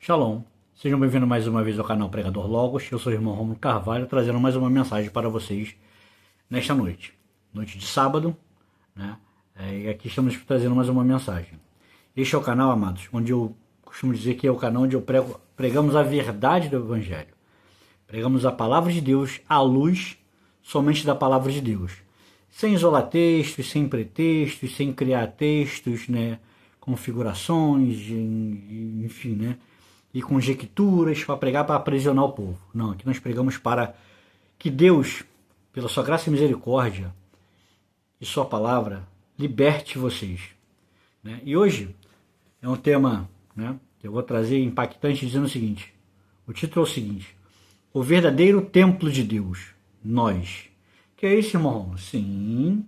Shalom, sejam bem-vindos mais uma vez ao canal Pregador Logos. Eu sou o irmão Romulo Carvalho, trazendo mais uma mensagem para vocês nesta noite de sábado, né? E aqui estamos trazendo mais uma mensagem. Este é o canal, amados, onde eu costumo dizer que é o canal onde pregamos a verdade do Evangelho. Pregamos a palavra de Deus à luz somente da palavra de Deus, sem isolar textos, sem pretextos, sem criar textos, né? Configurações, enfim, né? E conjecturas para pregar para aprisionar o povo. Não, aqui nós pregamos para que Deus, pela sua graça e misericórdia e sua palavra, liberte vocês, né? E hoje é um tema, né, que eu vou trazer impactante, dizendo o seguinte: o título é o seguinte: o verdadeiro templo de Deus, nós. Que é isso, irmão? Sim.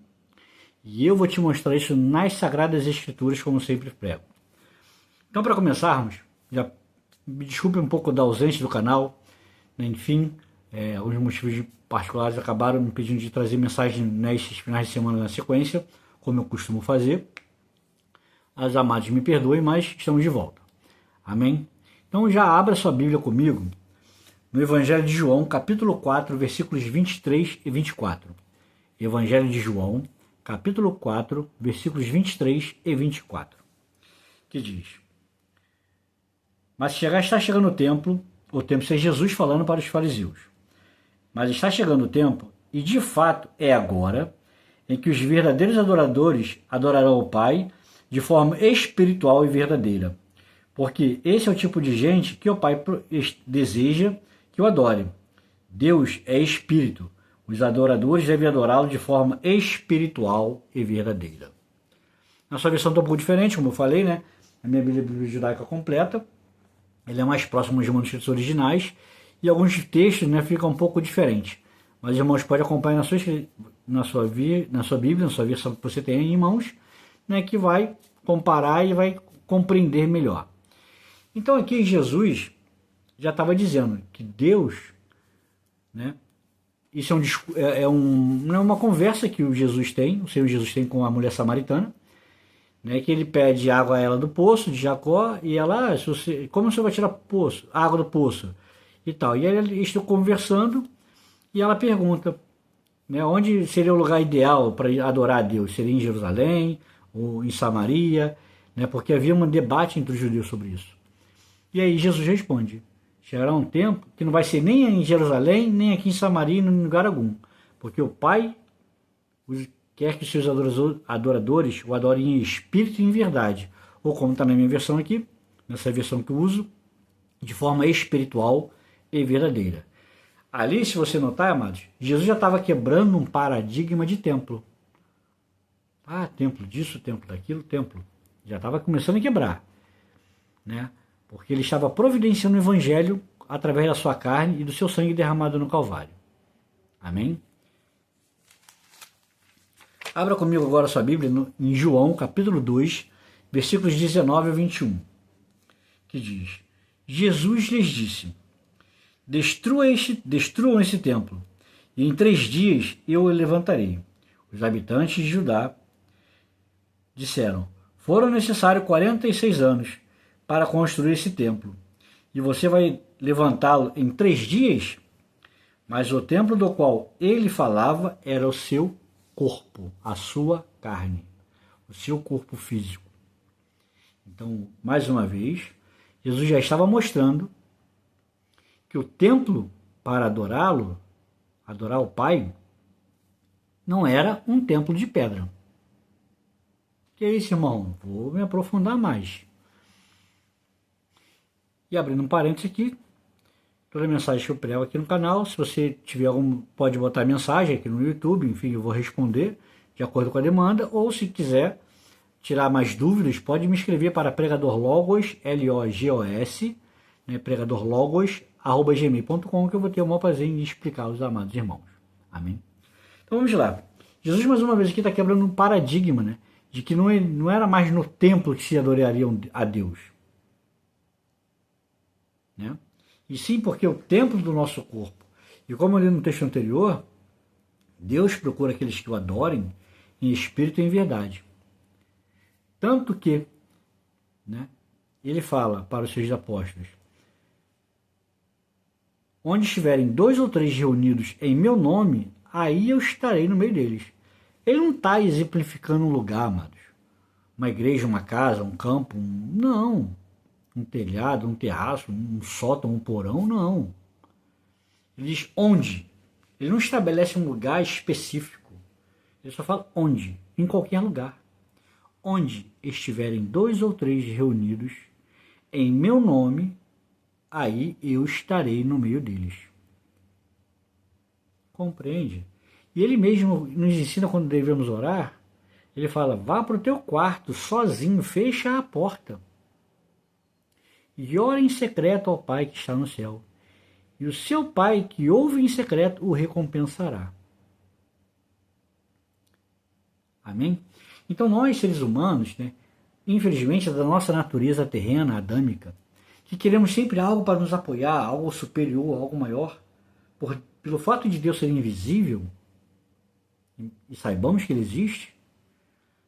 E eu vou te mostrar isso nas Sagradas Escrituras, como sempre prego. Então, para começarmos, já me desculpe um pouco da ausência do canal, né? Enfim, alguns motivos particulares acabaram me pedindo de trazer mensagem nesses finais de semana na sequência, como eu costumo fazer. As amadas me perdoem, mas estamos de volta. Amém? Então já abra sua Bíblia comigo no Evangelho de João, capítulo 4, versículos 23 e 24. Evangelho de João, capítulo 4, versículos 23 e 24. Que diz: Mas está chegando o tempo, isso é Jesus falando para os fariseus. Mas está chegando o tempo, e de fato é agora, em que os verdadeiros adoradores adorarão o Pai de forma espiritual e verdadeira. Porque esse é o tipo de gente que o Pai deseja que o adore. Deus é espírito. Os adoradores devem adorá-lo de forma espiritual e verdadeira. Na sua versão está um pouco diferente, como eu falei, né? A minha Bíblia judaica completa, ele é mais próximo dos manuscritos originais, e alguns textos, né, ficam um pouco diferentes. Mas, irmãos, pode acompanhar na sua Bíblia, na sua versão que você tem em mãos, né, que vai comparar e vai compreender melhor. Então, aqui Jesus já estava dizendo que Deus, né, isso não é uma conversa que o Senhor Jesus tem com a mulher samaritana, né, que ele pede água a ela do poço de Jacó, e ela, como você vai tirar água do poço? E tal. E aí eles estão conversando, e ela pergunta, né, onde seria o lugar ideal para adorar a Deus? Seria em Jerusalém ou em Samaria? Né, porque havia um debate entre os judeus sobre isso. E aí Jesus responde: chegará um tempo que não vai ser nem em Jerusalém, nem aqui em Samaria, nem em lugar algum, porque o Pai quer que seus adoradores o adorem em espírito e em verdade, ou como está na minha versão aqui, nessa versão que eu uso, de forma espiritual e verdadeira. Ali, se você notar, amados, Jesus já estava quebrando um paradigma de templo. Ah, templo disso, templo daquilo, templo. Já estava começando a quebrar, né? Porque ele estava providenciando o Evangelho através da sua carne e do seu sangue derramado no Calvário. Amém? Abra comigo agora a sua Bíblia em João, capítulo 2, versículos 19 a 21, que diz: Jesus lhes disse: destruam esse templo, e em 3 dias eu o levantarei. Os habitantes de Judá disseram: foram necessários 46 anos para construir esse templo, e você vai levantá-lo em 3 dias? Mas o templo do qual ele falava era o seu corpo, a sua carne, o seu corpo físico. Então, mais uma vez, Jesus já estava mostrando que o templo para adorá-lo, adorar o Pai, não era um templo de pedra. Que é isso, irmão? Vou me aprofundar mais. E abrindo um parênteses aqui, toda mensagem que eu prego aqui no canal, se você tiver pode botar mensagem aqui no YouTube, enfim, eu vou responder de acordo com a demanda, ou se quiser tirar mais dúvidas, pode me escrever para pregadorlogos, Logos, né, pregadorlogos@gmail.com, que eu vou ter o maior prazer em explicar aos amados irmãos. Amém? Então vamos lá. Jesus, mais uma vez, aqui está quebrando um paradigma, né, de que não era mais no templo que se adorariam a Deus, né? E sim porque o templo do nosso corpo. E como eu li no texto anterior, Deus procura aqueles que o adorem em espírito e em verdade. Tanto que, né, ele fala para os seus apóstolos: onde estiverem 2 ou 3 reunidos em meu nome, aí eu estarei no meio deles. Ele não está exemplificando um lugar, amados. Uma igreja, uma casa, um campo, não. Um telhado, um terraço, um sótão, um porão, não. Ele diz onde. Ele não estabelece um lugar específico. Ele só fala onde. Em qualquer lugar. Onde estiverem 2 ou 3 reunidos em meu nome, aí eu estarei no meio deles. Compreende? E ele mesmo nos ensina quando devemos orar. Ele fala, vá para o teu quarto, sozinho, fecha a porta. E ora em secreto ao Pai que está no céu. E o seu Pai que ouve em secreto o recompensará. Amém? Então nós, seres humanos, né, infelizmente é da nossa natureza terrena, adâmica, que queremos sempre algo para nos apoiar, algo superior, algo maior. Pelo fato de Deus ser invisível, e saibamos que ele existe,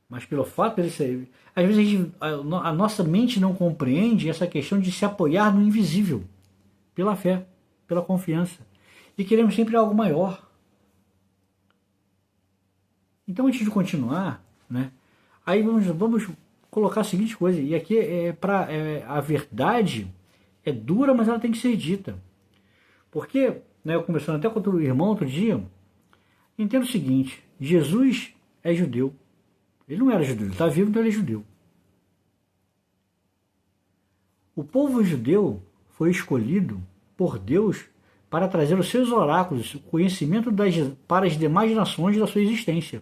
mas pelo fato de ele ser... Às vezes a nossa mente não compreende essa questão de se apoiar no invisível, pela fé, pela confiança. E queremos sempre algo maior. Então, antes de continuar, né, aí vamos colocar a seguinte coisa, e aqui a verdade é dura, mas ela tem que ser dita. Porque, né, eu conversando até com o irmão outro dia, entendo o seguinte, Jesus é judeu. Ele não era judeu, ele está vivo, então ele é judeu. O povo judeu foi escolhido por Deus para trazer os seus oráculos, o conhecimento para as demais nações da sua existência.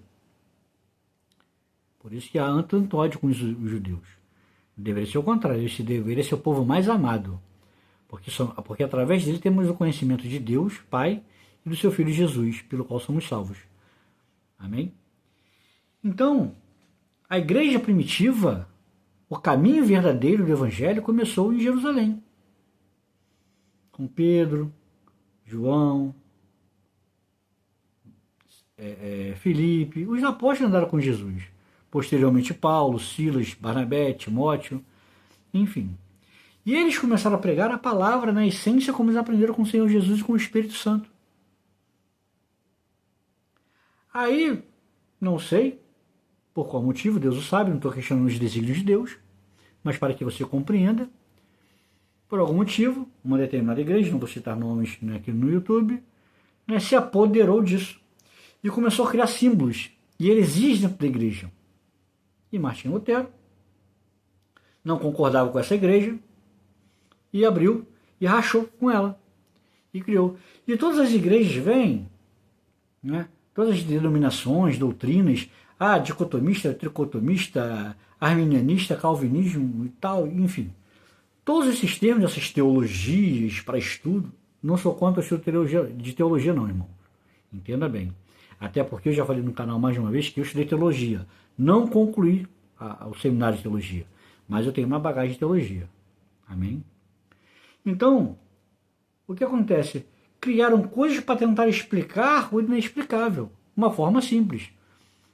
Por isso que há antipode com os judeus. Deveria ser o contrário, esse deveria ser o povo mais amado. Porque através dele temos o conhecimento de Deus, Pai, e do seu Filho Jesus, pelo qual somos salvos. Amém? Então, a igreja primitiva, o caminho verdadeiro do Evangelho começou em Jerusalém. Com Pedro, João, Filipe, os apóstolos andaram com Jesus. Posteriormente Paulo, Silas, Barnabé, Timóteo, enfim. E eles começaram a pregar a palavra na essência como eles aprenderam com o Senhor Jesus e com o Espírito Santo. Aí, não sei por qual motivo, Deus o sabe, não estou questionando os desígnios de Deus, mas para que você compreenda, por algum motivo, uma determinada igreja, não vou citar nomes, né, aqui no YouTube, né, se apoderou disso e começou a criar símbolos e heresias dentro da igreja. E Martinho Lutero não concordava com essa igreja e abriu e rachou com ela e criou. E todas as igrejas vêm, né, todas as denominações, doutrinas, dicotomista, tricotomista, arminianista, calvinismo e tal, enfim. Todos esses termos, essas teologias para estudo, não sou contra o estudo de teologia não, irmão. Entenda bem. Até porque eu já falei no canal mais de uma vez que eu estudei teologia. Não concluí o seminário de teologia, mas eu tenho uma bagagem de teologia. Amém? Então, o que acontece? Criaram coisas para tentar explicar o inexplicável. Uma forma simples.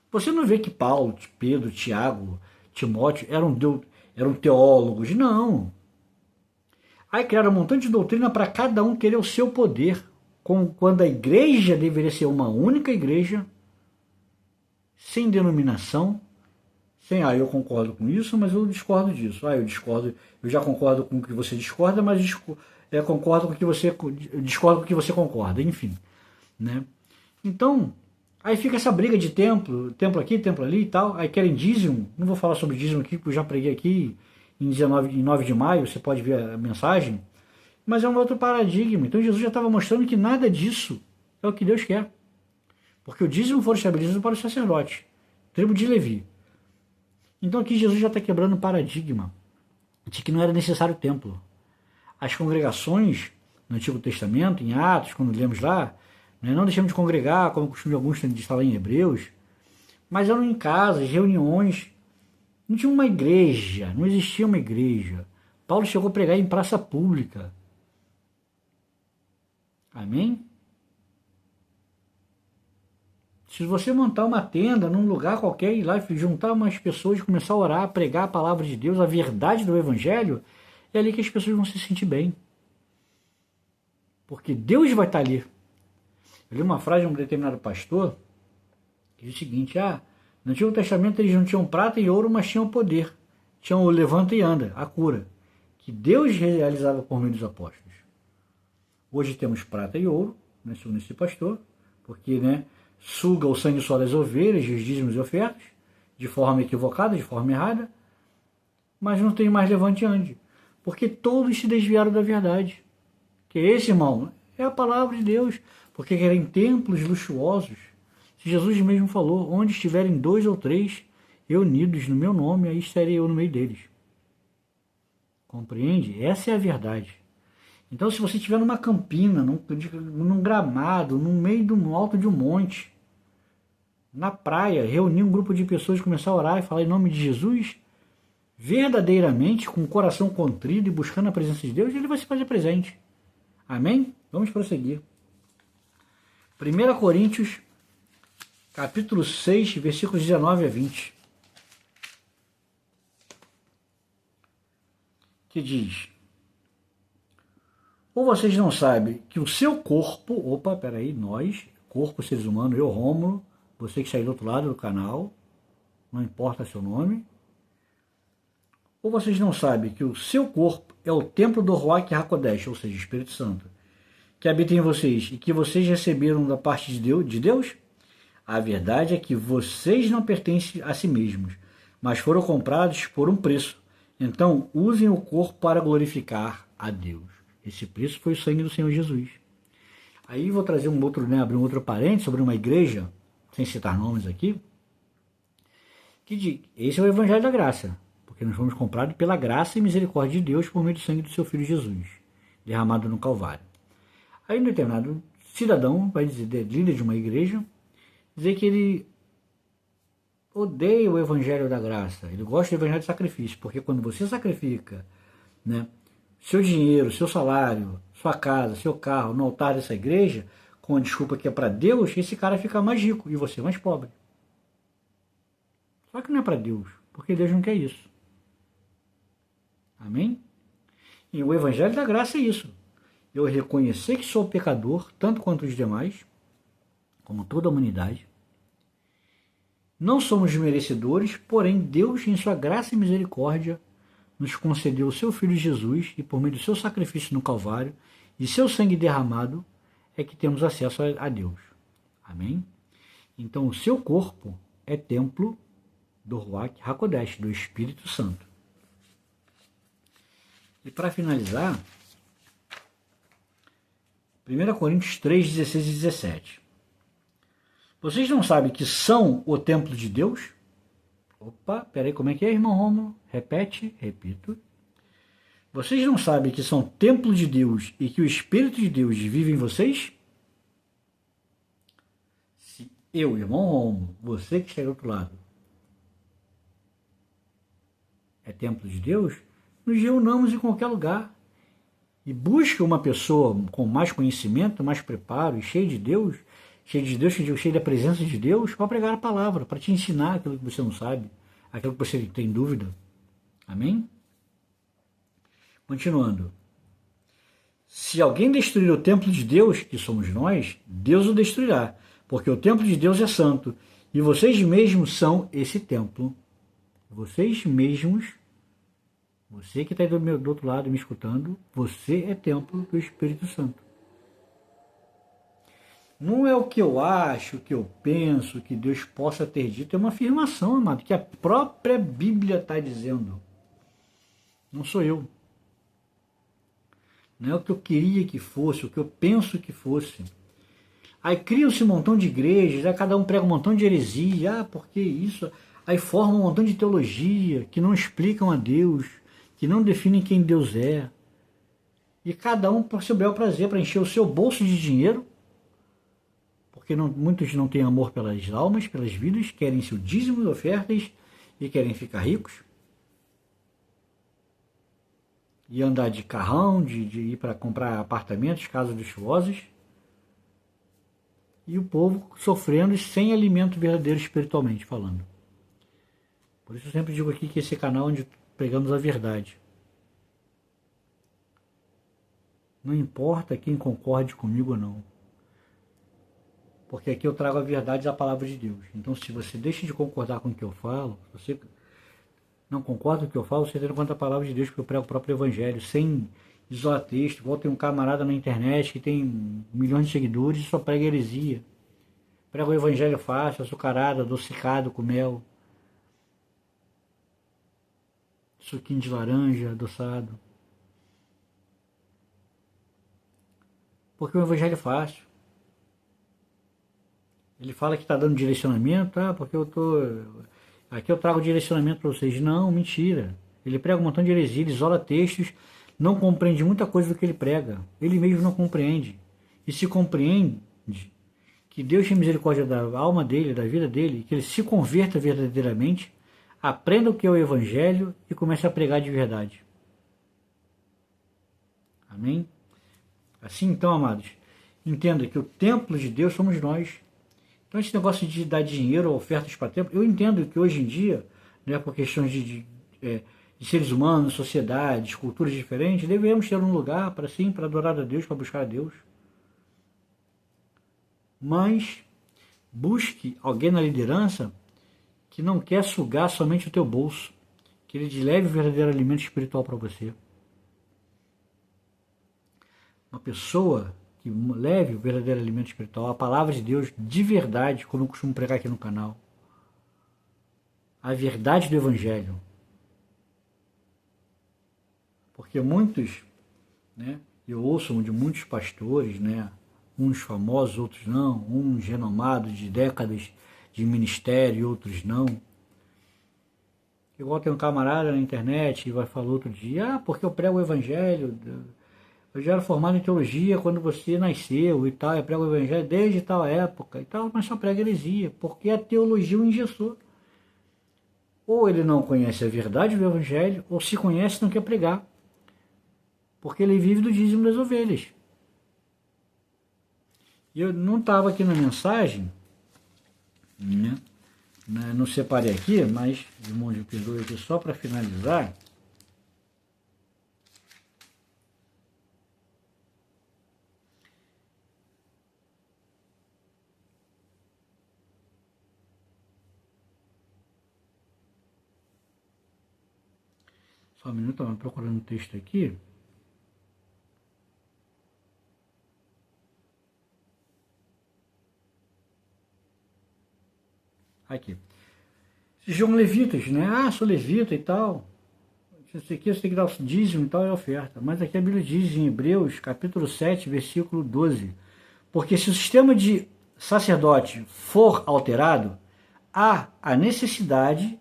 Você não vê que Paulo, Pedro, Tiago, Timóteo eram teólogos. Não. Aí criaram um montão de doutrina para cada um querer o seu poder. Quando a igreja deveria ser uma única igreja, sem denominação, sem, eu concordo com isso, mas eu discordo disso. Eu já concordo com o que você discorda, mas concordo com o que você discordo com o que você concorda, enfim, né? Então, aí fica essa briga de templo aqui, templo ali e tal. Aí querem dízimo, não vou falar sobre dízimo aqui, porque eu já preguei aqui em 9 de maio, você pode ver a mensagem, mas é um outro paradigma. Então Jesus já estava mostrando que nada disso é o que Deus quer. Porque o dízimo foi estabelecido para o sacerdote, tribo de Levi. Então aqui Jesus já está quebrando o paradigma de que não era necessário o templo. As congregações no Antigo Testamento, em Atos, quando lemos lá, não deixamos de congregar, como o costume de alguns de estar lá em Hebreus, mas eram em casas, reuniões. Não tinha uma igreja, não existia uma igreja. Paulo chegou a pregar em praça pública. Amém? Se você montar uma tenda num lugar qualquer, ir lá e juntar umas pessoas, começar a orar, pregar a palavra de Deus, a verdade do Evangelho, é ali que as pessoas vão se sentir bem. porque Deus vai estar ali. Eu li uma frase de um determinado pastor que diz o seguinte: no Antigo Testamento eles não tinham prata e ouro, mas tinham poder. Tinham o levanta e anda, a cura, que Deus realizava por meio dos apóstolos. Hoje temos prata e ouro, né, segundo esse pastor, porque, né, suga o sangue só das ovelhas, os dízimos e ofertas, de forma equivocada, de forma errada, mas não tem mais levante e ande, porque todos se desviaram da verdade. Que esse, irmão, é a palavra de Deus, porque querem templos luxuosos. Se Jesus mesmo falou: onde estiverem 2 ou 3 reunidos no meu nome, aí estarei eu no meio deles. Compreende? Essa é a verdade. Então, se você estiver numa campina, num gramado, no meio do alto de um monte, na praia, reunir um grupo de pessoas e começar a orar e falar em nome de Jesus, verdadeiramente, com o coração contrito e buscando a presença de Deus, ele vai se fazer presente. Amém? Vamos prosseguir. 1 Coríntios, capítulo 6, versículos 19 a 20. Que diz: ou vocês não sabem que o seu corpo, nós, corpo, seres humanos, eu, Rômulo, você que está aí do outro lado do canal, não importa seu nome, ou vocês não sabem que o seu corpo é o templo do Ruach HaKodesh, ou seja, Espírito Santo, que habita em vocês e que vocês receberam da parte de Deus? A verdade é que vocês não pertencem a si mesmos, mas foram comprados por um preço. Então, usem o corpo para glorificar a Deus. Esse preço foi o sangue do Senhor Jesus. Aí vou trazer abrir um outro parênteses sobre uma igreja, sem citar nomes aqui, esse é o Evangelho da Graça, porque nós fomos comprados pela graça e misericórdia de Deus por meio do sangue do seu Filho Jesus, derramado no Calvário. Aí um determinado cidadão vai dizer, líder de uma igreja, dizer que ele odeia o Evangelho da Graça, ele gosta do Evangelho de sacrifício, porque quando você sacrifica, né, seu dinheiro, seu salário, sua casa, seu carro no altar dessa igreja, com a desculpa que é para Deus, esse cara fica mais rico e você mais pobre. Só que não é para Deus, porque Deus não quer isso. Amém? E o Evangelho da Graça é isso. Eu reconhecer que sou pecador, tanto quanto os demais, como toda a humanidade. Não somos merecedores, porém Deus, em sua graça e misericórdia, nos concedeu o seu Filho Jesus, e por meio do seu sacrifício no Calvário e seu sangue derramado, é que temos acesso a Deus. Amém? Então o seu corpo é templo do Ruach HaKodesh, do Espírito Santo. E para finalizar, 1 Coríntios 3, 16 e 17. Vocês não sabem que são o templo de Deus? Peraí, como é que é, irmão Rômulo? Repito. Vocês não sabem que são templo de Deus e que o Espírito de Deus vive em vocês? Se eu, irmão Rômulo, você que está do outro lado, é templo de Deus, nos reunamos em qualquer lugar e busque uma pessoa com mais conhecimento, mais preparo e cheia de Deus, cheia da presença de Deus, para pregar a palavra, para te ensinar aquilo que você não sabe, aquilo que você tem dúvida. Amém? Continuando. Se alguém destruir o templo de Deus, que somos nós, Deus o destruirá, porque o templo de Deus é santo, e vocês mesmos são esse templo. Vocês mesmos, você que está aí do outro lado me escutando, você é templo do Espírito Santo. Não é o que eu acho, o que eu penso, que Deus possa ter dito, é uma afirmação, amado, que a própria Bíblia está dizendo. Não sou eu. Não é o que eu queria que fosse, o que eu penso que fosse. Aí cria-se um montão de igrejas, aí cada um prega um montão de heresia, porque isso? Aí forma um montão de teologia que não explicam a Deus, que não definem quem Deus é. E cada um por seu bel prazer, para encher o seu bolso de dinheiro, porque muitos não têm amor pelas almas, pelas vidas, querem seu dízimo e ofertas e querem ficar ricos. E andar de carrão, de ir para comprar apartamentos, casas luxuosas. E o povo sofrendo e sem alimento verdadeiro espiritualmente falando. Por isso eu sempre digo aqui que esse canal é onde pregamos a verdade. Não importa quem concorde comigo ou não. Porque aqui eu trago a verdade da palavra de Deus. Então, se você deixa de concordar com o que eu falo, se você não concorda com o que eu falo, você tem contra a palavra de Deus, porque eu prego o próprio evangelho, sem isolar texto. Igual tem um camarada na internet que tem milhões de seguidores e só prega heresia. Prega o evangelho fácil, açucarado, adocicado com mel. Suquinho de laranja, adoçado. Porque o evangelho é fácil. Ele fala que está dando direcionamento, porque aqui eu trago direcionamento para vocês. Não, mentira. Ele prega um montão de heresia, ele isola textos, não compreende muita coisa do que ele prega. Ele mesmo não compreende. E se compreende que Deus tem misericórdia da alma dele, da vida dele, que ele se converta verdadeiramente, aprenda o que é o evangelho e comece a pregar de verdade. Amém? Assim então, amados, entenda que o templo de Deus somos nós. Então esse negócio de dar dinheiro, ofertas para templo, eu entendo que hoje em dia, né, por questões de seres humanos, sociedades, culturas diferentes, devemos ter um lugar para sim, para adorar a Deus, para buscar a Deus. Mas busque alguém na liderança que não quer sugar somente o teu bolso, que ele te leve o verdadeiro alimento espiritual para você. Uma pessoa que leve o verdadeiro alimento espiritual, a palavra de Deus de verdade, como eu costumo pregar aqui no canal. A verdade do evangelho. Porque muitos, né, eu ouço de muitos pastores, né, uns famosos, outros não, uns renomados de décadas de ministério e outros não. Igual tem um camarada na internet e vai falar outro dia, porque eu prego o evangelho, eu já era formado em teologia quando você nasceu e tal, eu prego o evangelho desde tal época e tal, mas só prega heresia, porque a teologia o engessou. Ou ele não conhece a verdade do evangelho, ou se conhece não quer pregar, porque ele vive do dízimo das ovelhas. Eu não estava aqui na mensagem, né? Não separei aqui, mas de monte de perdoe aqui só para finalizar. Só um minuto, estava procurando o texto aqui. Aqui. Sejam levitas, né? Sou levita e tal. Isso aqui você tem que dar o dízimo e tal, é oferta. Mas aqui a Bíblia diz em Hebreus, capítulo 7, versículo 12. Porque se o sistema de sacerdote for alterado, há a necessidade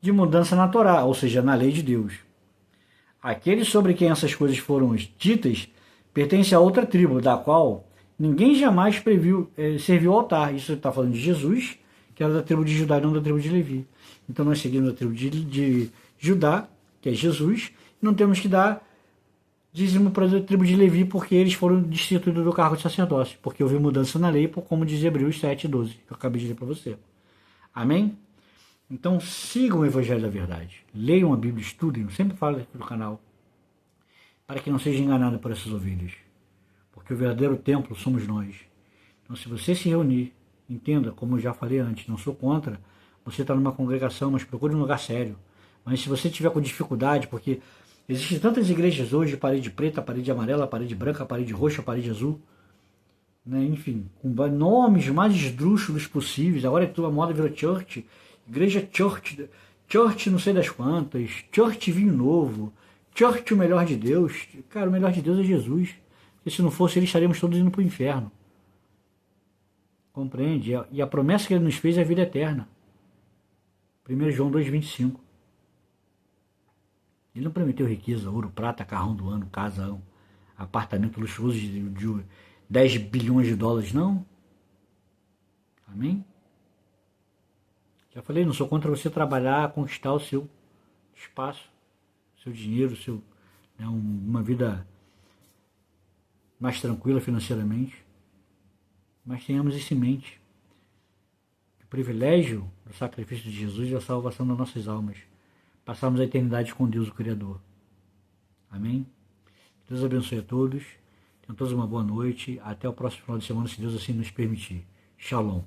de mudança na Torá, ou seja, na lei de Deus. Aqueles sobre quem essas coisas foram ditas pertencem a outra tribo, da qual ninguém jamais serviu ao altar. Isso está falando de Jesus, que era da tribo de Judá e não da tribo de Levi. Então nós seguimos a tribo de Judá, que é Jesus, e não temos que dar dízimo para a tribo de Levi, porque eles foram destituídos do cargo de sacerdócio, porque houve mudança na lei, como diz Hebreus 7:12, que eu acabei de ler para você. Amém? Então sigam o Evangelho da Verdade, leiam a Bíblia, estudem, eu sempre falo aqui no canal, para que não seja enganado por essas ovelhas, porque o verdadeiro templo somos nós. Então se você se reunir, entenda, como eu já falei antes, não sou contra, você está numa congregação, mas procure um lugar sério. Mas se você tiver com dificuldade, porque existem tantas igrejas hoje, parede preta, parede amarela, parede branca, parede roxa, parede azul, né? Enfim, com nomes mais esdrúxulos possíveis. Agora é tudo a moda, virou church, igreja church não sei das quantas, church vinho novo, church o melhor de Deus. Cara, o melhor de Deus é Jesus. Porque se não fosse ele, estaríamos todos indo para o inferno. Compreende? E a promessa que ele nos fez é a vida eterna. 1 João 2,25. Ele não prometeu riqueza, ouro, prata, carrão do ano, casa, apartamento luxuoso de 10 bilhões de dólares, não. Amém? Já falei, não sou contra você trabalhar, conquistar o seu espaço, seu dinheiro, uma vida mais tranquila financeiramente. Mas tenhamos isso em mente. O privilégio do sacrifício de Jesus é a salvação das nossas almas. Passarmos a eternidade com Deus, o Criador. Amém? Deus abençoe a todos. Tenham todos uma boa noite. Até o próximo final de semana, se Deus assim nos permitir. Shalom.